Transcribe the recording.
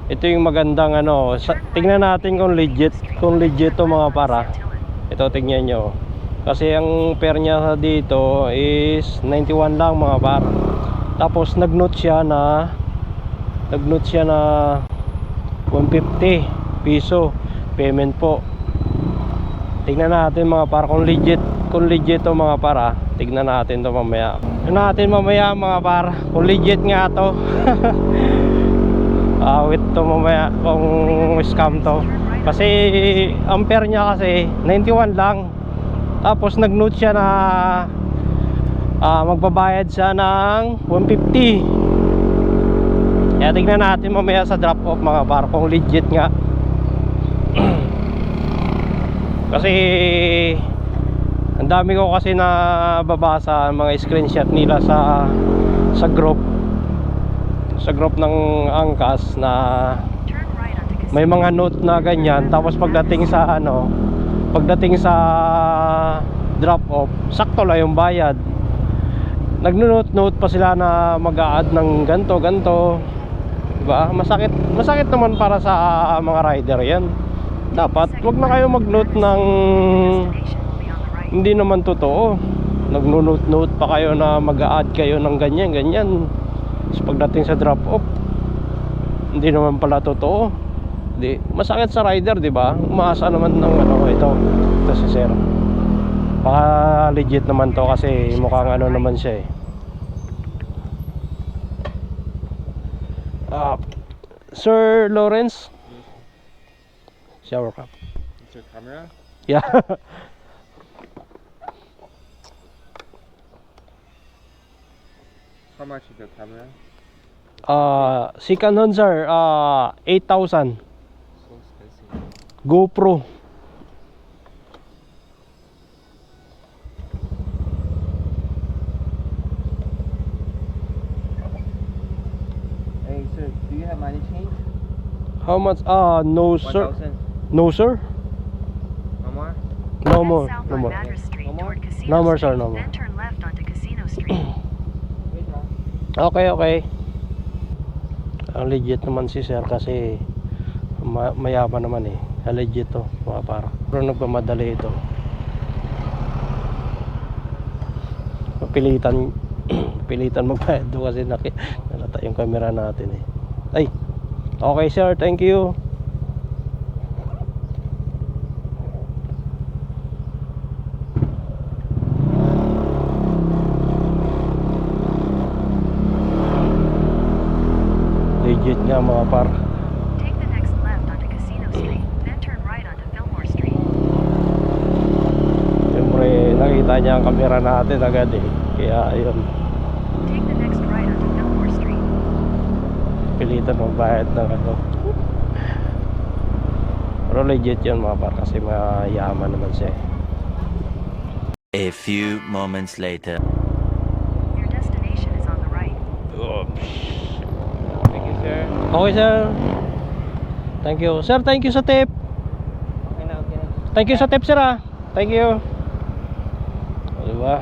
Ito yung magandang ano, tingnan natin kung legit to mga para. Ito tingnan nyo. Kasi ang pair niya dito is 91 lang mga para. Tapos nag-note siya na 150 piso payment po. Tingnan natin mga para kung legit to mga para. Tignan natin to mamaya. Mga para kung legit nga to. Wait to mamaya kung scam to. Kasi ampere niya kasi 91 lang. Tapos nag-note siya na magbabayad siya ng 150. Kaya tignan natin mamaya sa drop off mga par kung legit nga. Kasi ang dami ko kasi nababasa mga screenshot nila sa group ng Angkas na may mga note na ganyan. Tapos pagdating sa drop off, sakto lang yung bayad. Nagno-note pa sila na mag-a-add ng ganto, diba? Masakit naman para sa mga rider yan. Dapat wag na kayo mag-note ng hindi naman totoo. Nagno-note pa kayo na mag-a-add kayo ng ganyan. Tapos pagdating sa drop off, hindi naman pala totoo. Di, masakit sa rider, di ba? Umaasa naman ng ito si sir. Baka legit naman to kasi mukhang naman siya Sir Lawrence? Shower cap. It's your camera? Yeah. How much is the camera? Second hand sir, 8,000. So expensive. GoPro. Hey sir, do you have money change? How much? No sir. 1,000. No sir. No more? No more. South No on more. Madras Street No more? toward Casino No more, Street, sir, no more. Then turn left onto Casino Street. Wait lang. Okay. Ang legit naman si sir kasi mayaman naman legit to mga para. Pero nagmamadali ito. Pilitan magbayad doon kasi nalata yung camera natin Ay. Okay sir, thank you. Legit nga mga par. Take the next left onto Casino Street, then turn right onto Fillmore Street. Siyempre nakita niya ang camera natin agad kaya ayun, Take the next right onto Fillmore Street. pilitan magbayad ng pero legit yun mga par kasi mayaman naman siya A few moments later. Your destination is on the right. Oops. Thank you sir. Okay sir, thank you sir, thank you sa tip. Okay na. Thank you sa tip sir Thank you. Diba?